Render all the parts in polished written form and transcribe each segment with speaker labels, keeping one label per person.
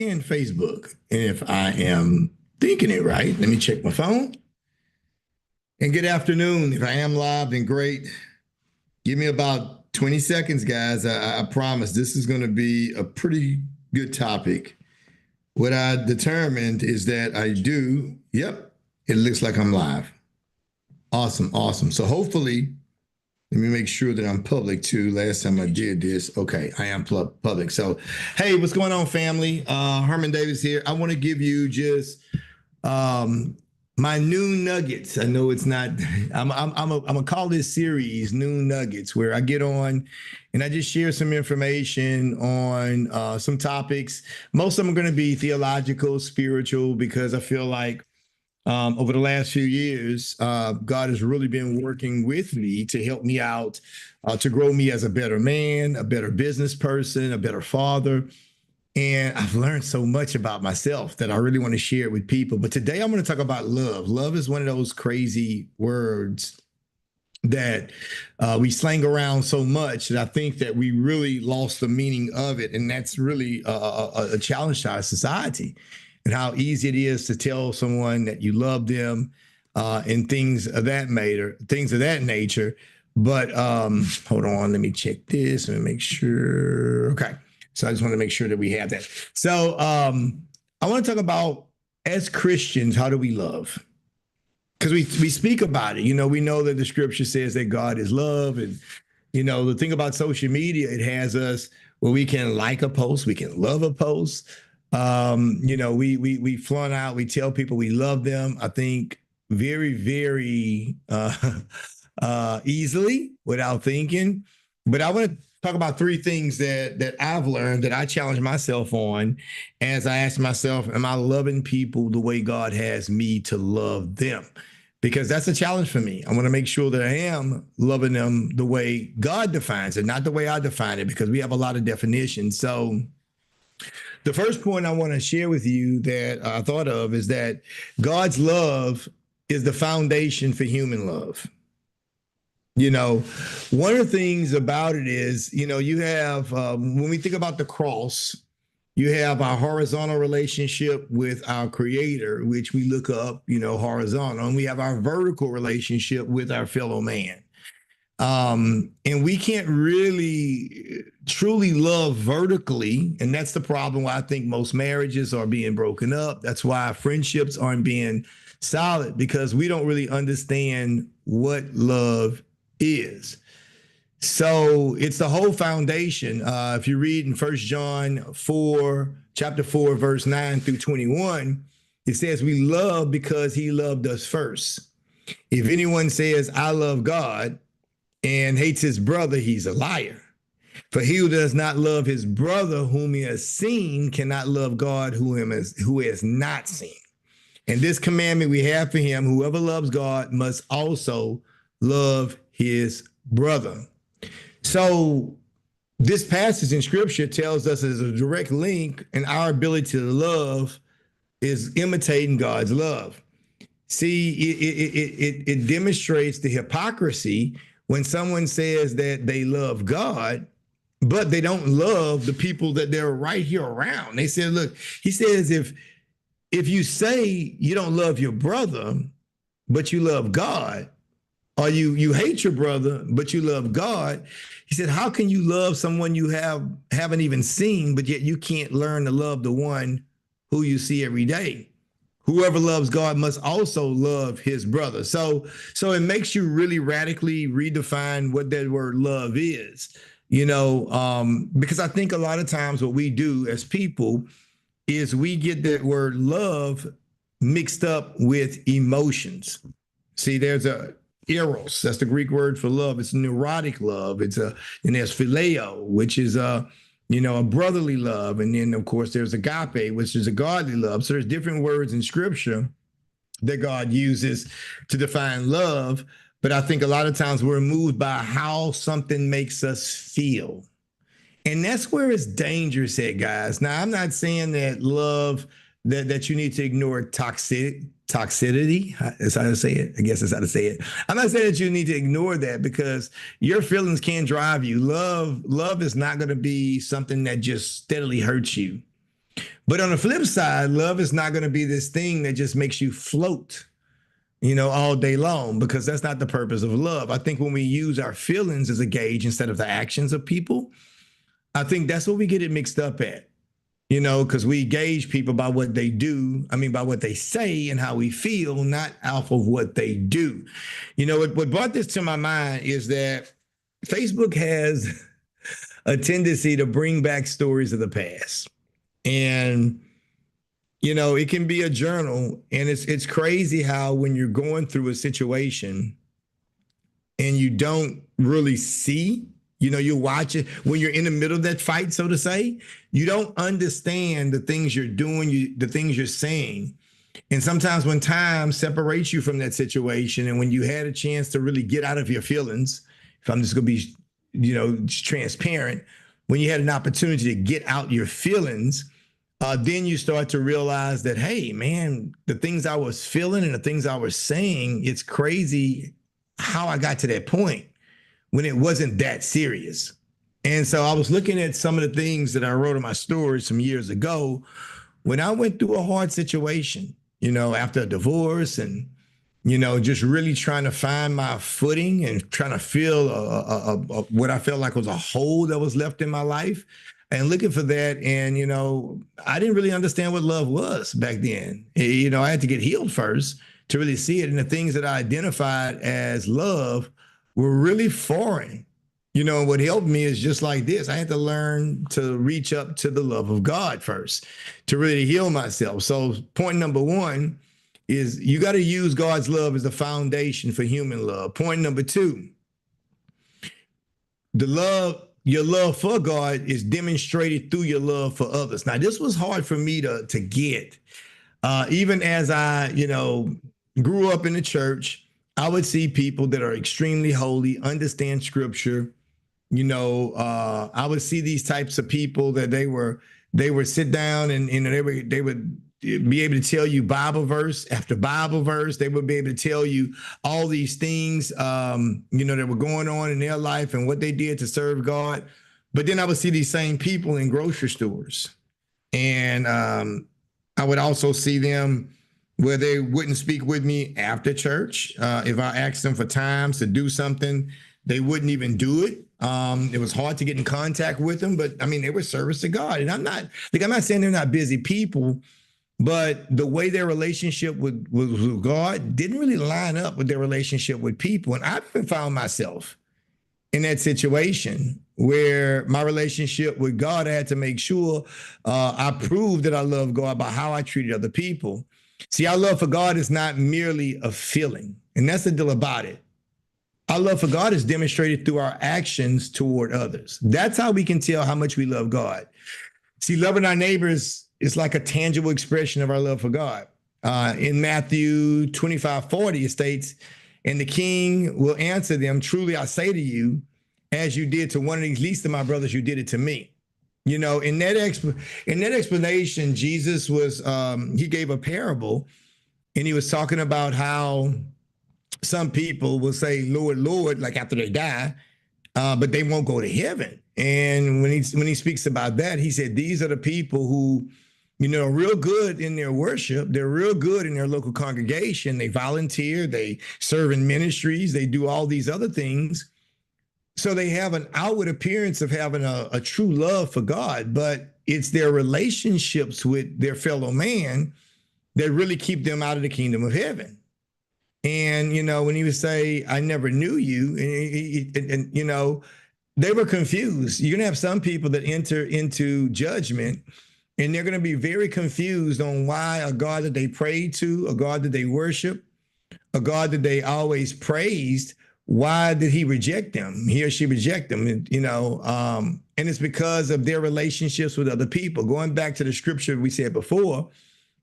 Speaker 1: and Facebook. And if I am thinking it right, let me check my phone. And good afternoon. If I am live, then great. Give me about 20 seconds, guys. I promise this is going to be a pretty good topic. What I determined is that I do, yep, it looks like I'm live. Awesome, awesome. So hopefully, let me make sure that I'm public too. Last time I did this, okay, I am public. So, hey, what's going on, family? Herman Davis here. I want to give you just um, my noon nuggets. I know it's not. I'm gonna call this series Noon Nuggets, where I get on and I just share some information on some topics. Most of them are going to be theological, spiritual, because I feel like over the last few years, God has really been working with me to help me out, to grow me as a better man, a better business person, a better father. And I've learned so much about myself that I really want to share it with people. But today I'm going to talk about love. Love is one of those crazy words that we slang around so much that I think that we really lost the meaning of it. And that's really a challenge to our society, and how easy it is to tell someone that you love them and things of that nature. But hold on, let me check this and make sure. Okay. So I just want to make sure that we have that. So I want to talk about, as Christians, how do we love? Because we speak about it. You know, we know that the scripture says that God is love. And, you know, the thing about social media, it has us where we can like a post, we can love a post. You know, we flaunt out, we tell people we love them, I think very, very easily without thinking. But I want to talk about three things that I've learned, that I challenge myself on, as I ask myself, am I loving people the way God has me to love them? Because that's a challenge for me. I want to make sure that I am loving them the way God defines it, not the way I define it, because we have a lot of definitions. So the first point I want to share with you that I thought of is that God's love is the foundation for human love. You know, one of the things about it is, you know, you have, when we think about the cross, you have our horizontal relationship with our creator, which we look up, you know, horizontal, and we have our vertical relationship with our fellow man. And we can't really truly love vertically. And that's the problem why I think most marriages are being broken up. That's why friendships aren't being solid, because we don't really understand what love is. So it's the whole foundation. If you read in 1 John 4, chapter 4, verse 9 through 21, it says we love because he loved us first. If anyone says, I love God, and hates his brother, he's a liar. For he who does not love his brother whom he has seen cannot love God who has not seen. And this commandment we have for him, whoever loves God must also love his brother. So this passage in scripture tells us there's a direct link, and our ability to love is imitating God's love. See, it demonstrates the hypocrisy when someone says that they love God, but they don't love the people that they're right here around. They said, look, he says, if you say you don't love your brother, but you love God, or you hate your brother, but you love God, he said, how can you love someone you haven't even seen, but yet you can't learn to love the one who you see every day? Whoever loves God must also love his brother. So it makes you really radically redefine what that word love is, you know, because I think a lot of times what we do as people is we get that word love mixed up with emotions. See, there's a eros, that's the Greek word for love. It's neurotic love. And there's phileo, which is you know, a brotherly love. And then, of course, there's agape, which is a godly love. So there's different words in scripture that God uses to define love. But I think a lot of times we're moved by how something makes us feel. And that's where it's dangerous at, guys. Now, I'm not saying that love, that you need to ignore toxicity. That's how to say it. I guess that's how to say it. I'm not saying that you need to ignore that, because your feelings can drive you. Love is not going to be something that just steadily hurts you. But on the flip side, love is not going to be this thing that just makes you float, all day long, because that's not the purpose of love. I think when we use our feelings as a gauge instead of the actions of people, I think that's what we get it mixed up at, because we gauge people by what they do. I mean, by what they say and how we feel, not off of what they do. What brought this to my mind is that Facebook has a tendency to bring back stories of the past. And it can be a journal, and it's crazy how when you're going through a situation and you don't really see, you watch it when you're in the middle of that fight, so to say, you don't understand the things you're doing, the things you're saying. And sometimes when time separates you from that situation, and when you had a chance to really get out of your feelings, if I'm just going to be, transparent, when you had an opportunity to get out your feelings, then you start to realize that, hey, man, the things I was feeling and the things I was saying, it's crazy how I got to that point when it wasn't that serious. And so I was looking at some of the things that I wrote in my story some years ago when I went through a hard situation, after a divorce, and, just really trying to find my footing and trying to fill what I felt like was a hole that was left in my life, and looking for that. And, I didn't really understand what love was back then. I had to get healed first to really see it. And the things that I identified as love were really foreign. What helped me is just like this. I had to learn to reach up to the love of God first to really heal myself. So point number one is you got to use God's love as the foundation for human love. Point number two, your love for God is demonstrated through your love for others. Now, this was hard for me to get. Even as I, grew up in the church, I would see people that are extremely holy, understand scripture. I would see these types of people that they would sit down and they would be able to tell you Bible verse after Bible verse. They would be able to tell you all these things, that were going on in their life and what they did to serve God. But then I would see these same people in grocery stores. And I would also see them where they wouldn't speak with me after church. If I asked them for times to do something, they wouldn't even do it. It was hard to get in contact with them, but I mean, they were service to God. And I'm not saying they're not busy people, but the way their relationship with God didn't really line up with their relationship with people. And I've even found myself in that situation where my relationship with God, I had to make sure I proved that I love God by how I treated other people. See, our love for God is not merely a feeling, and that's the deal about it. Our love for God is demonstrated through our actions toward others. That's how we can tell how much we love God. See, loving our neighbors is like a tangible expression of our love for God. In Matthew 25:40, it states, and the king will answer them, truly I say to you, as you did to one of these least of my brothers, you did it to me. In that explanation, Jesus was, he gave a parable, and he was talking about how some people will say, Lord, Lord, like after they die, but they won't go to heaven. And when he speaks about that, he said, these are the people who, are real good in their worship. They're real good in their local congregation. They volunteer, they serve in ministries, they do all these other things. So they have an outward appearance of having a true love for God, but it's their relationships with their fellow man that really keep them out of the kingdom of heaven. And, when he would say, I never knew you, and they were confused. You're going to have some people that enter into judgment, and they're going to be very confused on why a God that they prayed to, a God that they worship, a God that they always praised, why did he reject them? He or she reject them, and it's because of their relationships with other people. Going back to the scripture we said before,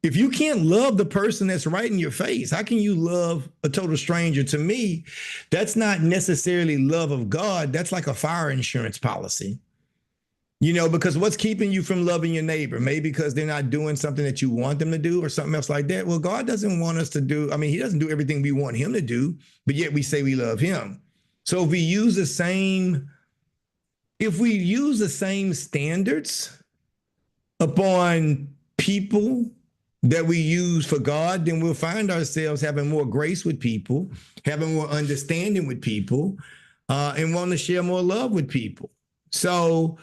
Speaker 1: if you can't love the person that's right in your face, how can you love a total stranger? To me, that's not necessarily love of God. That's like a fire insurance policy. Because what's keeping you from loving your neighbor? Maybe because they're not doing something that you want them to do or something else like that. Well, God doesn't want us to do, he doesn't do everything we want him to do, but yet we say we love him. So if we use the same standards upon people that we use for God, then we'll find ourselves having more grace with people, having more understanding with people, and wanting to share more love with people. So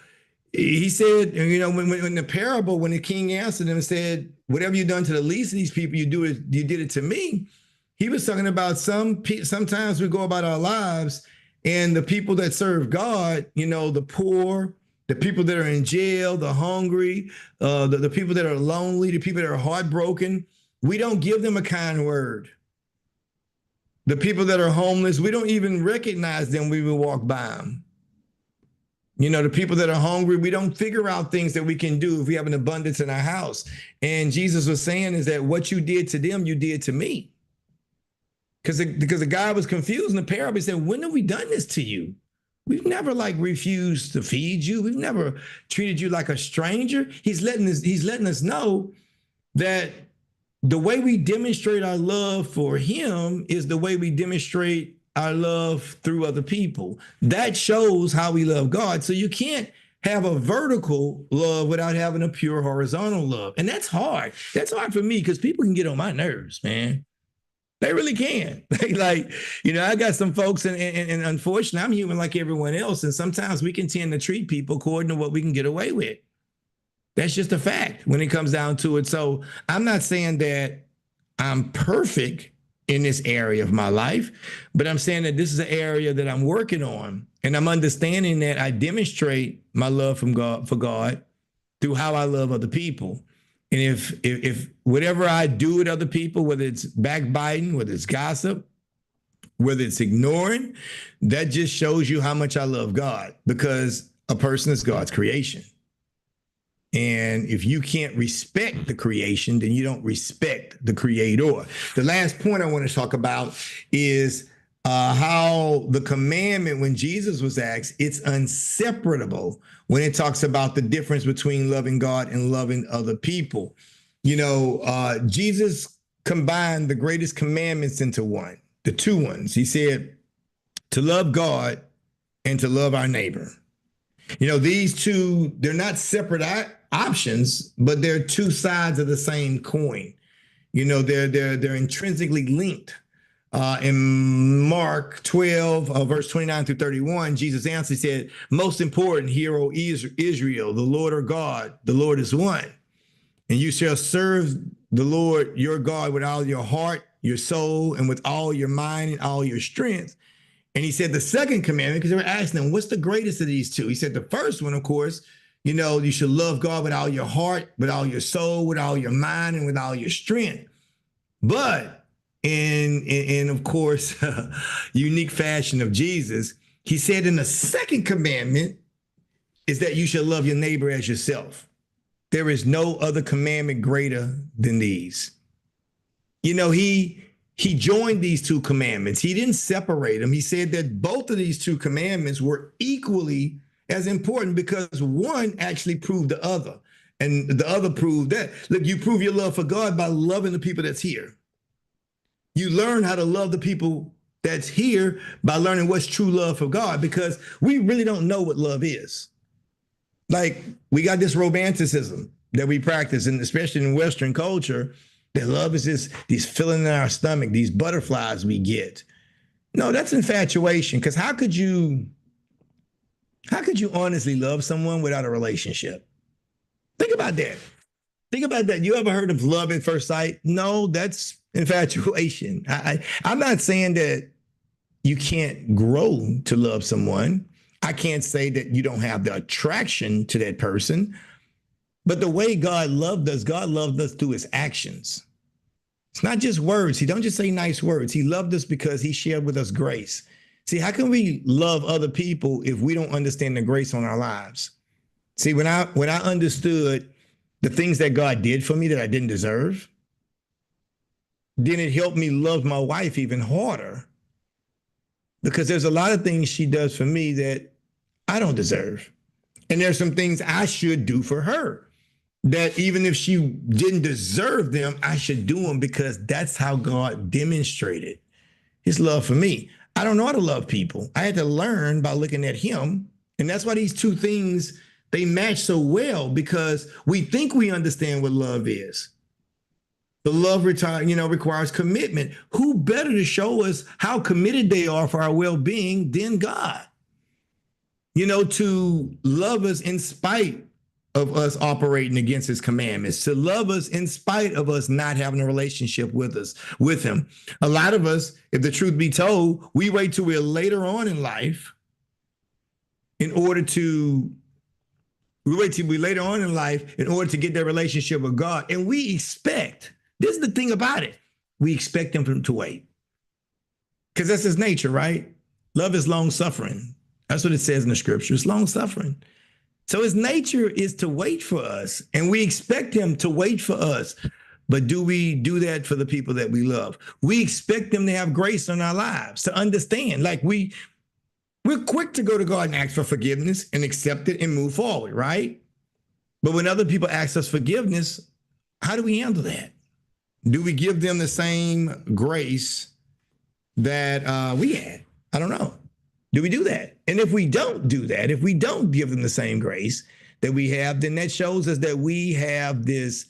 Speaker 1: he said, you know, when the parable, when the king answered him and said, whatever you've done to the least of these people, you did it to me. He was talking about sometimes we go about our lives and the people that serve God, you know, the poor, the people that are in jail, the hungry, the people that are lonely, the people that are heartbroken, we don't give them a kind word. The people that are homeless, we don't even recognize them when we walk by them. You know, the people that are hungry, we don't figure out things that we can do if we have an abundance in our house. And Jesus was saying is that what you did to them, you did to me. Because the guy was confused in the parable. He said, when have we done this to you? We've never like refused to feed you. We've never treated you like a stranger. He's letting us know that the way we demonstrate our love for him is the way we demonstrate our love through other people. That shows how we love God. So you can't have a vertical love without having a pure horizontal love. And that's hard. That's hard for me because people can get on my nerves, man. They really can. Like, you know, I got some folks, and unfortunately, I'm human like everyone else. And sometimes we can tend to treat people according to what we can get away with. That's just a fact when it comes down to it. So I'm not saying that I'm perfect in this area of my life, but I'm saying that this is an area that I'm working on. And I'm understanding that I demonstrate my love for God through how I love other people. And if whatever I do with other people, whether it's backbiting, whether it's gossip, whether it's ignoring, that just shows you how much I love God, because a person is God's creation. And if you can't respect the creation, then you don't respect the creator. The last point I want to talk about is how the commandment, when Jesus was asked, it's inseparable when it talks about the difference between loving God and loving other people. You know, Jesus combined the greatest commandments into one, the two ones. He said to love God and to love our neighbor. You know, these two, they're not separate options, but they're two sides of the same coin. You know, they're intrinsically linked. In Mark 12, verse 29 through 31, Jesus answered, he said, most important, hear, O Israel, the Lord our God, the Lord is one. And you shall serve the Lord your God with all your heart, your soul, and with all your mind and all your strength. And he said the second commandment, because they were asking him, what's the greatest of these two? He said the first one, of course, you know, you should love God with all your heart, with all your soul, with all your mind, and with all your strength. But in of course, unique fashion of Jesus, he said in the second commandment is that you shall love your neighbor as yourself. There is no other commandment greater than these. You know, he joined these two commandments. He didn't separate them. He said that both of these two commandments were equally as important because one actually proved the other. And the other proved that. Look, you prove your love for God by loving the people that's here. You learn how to love the people that's here by learning what's true love for God, because we really don't know what love is. Like, we got this romanticism that we practice, and especially in Western culture, that love is just these feelings in our stomach, these butterflies we get. No, that's infatuation. Because how could you honestly love someone without a relationship? Think about that. Think about that. You ever heard of love at first sight? No, that's infatuation. I'm not saying that you can't grow to love someone. I can't say that you don't have the attraction to that person. But the way God loved us through his actions. It's not just words. He don't just say nice words. He loved us because he shared with us grace. See, how can we love other people if we don't understand the grace on our lives? See, when I understood the things that God did for me that I didn't deserve, then it helped me love my wife even harder, because there's a lot of things she does for me that I don't deserve. And there's some things I should do for her that even if she didn't deserve them, I should do them because that's how God demonstrated his love for me. I don't know how to love people. I had to learn by looking at him. And that's why these two things they match so well because we think we understand what love is. The love requires commitment. Who better to show us how committed they are for our well-being than God? To love us in spite of us operating against his commandments, to love us in spite of us not having a relationship with him. A lot of us, if the truth be told, we wait till we're later on in life in order to get that relationship with God. And we expect, this is the thing about it, we expect him to wait. Because that's his nature, right? Love is long suffering. That's what it says in the scripture. It's long suffering. So his nature is to wait for us, and we expect him to wait for us. But do we do that for the people that we love? We expect them to have grace in our lives, to understand. Like we're quick to go to God and ask for forgiveness and accept it and move forward, right? But when other people ask us forgiveness, how do we handle that? Do we give them the same grace that we had? I don't know. Do we do that? And if we don't do that, if we don't give them the same grace that we have, then that shows us that we have this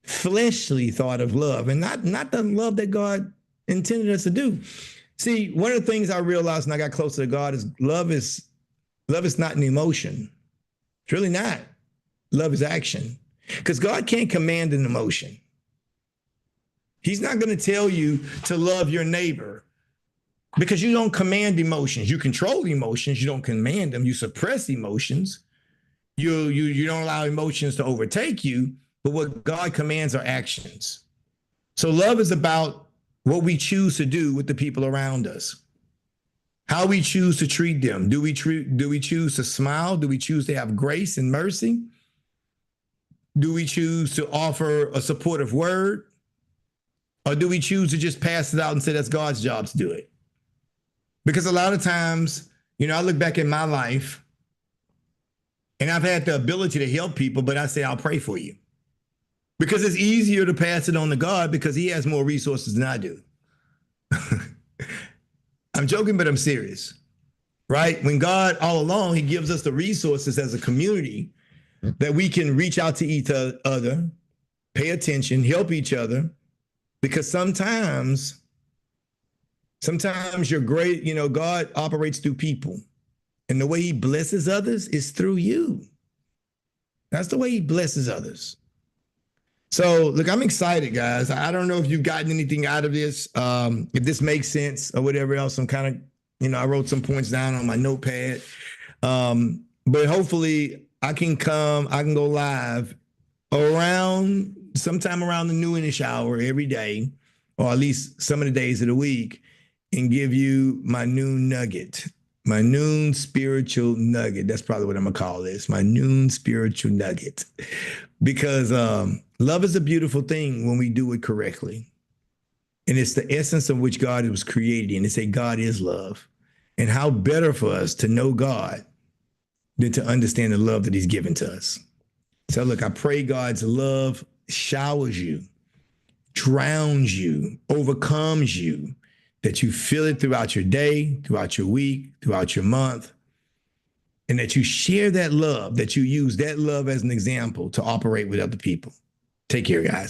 Speaker 1: fleshly thought of love and not the love that God intended us to do. See, one of the things I realized when I got closer to God is love is not an emotion. It's really not. Love is action. Because God can't command an emotion. He's not going to tell you to love your neighbor. Because you don't command emotions. You control emotions. You don't command them. You suppress emotions. You don't allow emotions to overtake you. But what God commands are actions. So love is about what we choose to do with the people around us. How we choose to treat them. Do we choose to smile? Do we choose to have grace and mercy? Do we choose to offer a supportive word? Or do we choose to just pass it out and say that's God's job to do it? Because a lot of times, I look back in my life and I've had the ability to help people, but I say, I'll pray for you. Because it's easier to pass it on to God because he has more resources than I do. I'm joking, but I'm serious, right? When God all along, he gives us the resources as a community that we can reach out to each other, pay attention, help each other. Because sometimes you're great, God operates through people. And the way he blesses others is through you. That's the way he blesses others. So, look, I'm excited, guys. I don't know if you've gotten anything out of this, if this makes sense or whatever else. I'm kind of, I wrote some points down on my notepad. But hopefully I can go live sometime around the noonish hour every day, or at least some of the days of the week, and give you my noon nugget, my noon spiritual nugget. That's probably what I'm going to call this, my noon spiritual nugget. Because love is a beautiful thing when we do it correctly. And it's the essence of which God was created in. They say God is love. And how better for us to know God than to understand the love that he's given to us. So look, I pray God's love showers you, drowns you, overcomes you, that you feel it throughout your day, throughout your week, throughout your month, and that you share that love, that you use that love as an example to operate with other people. Take care, guys.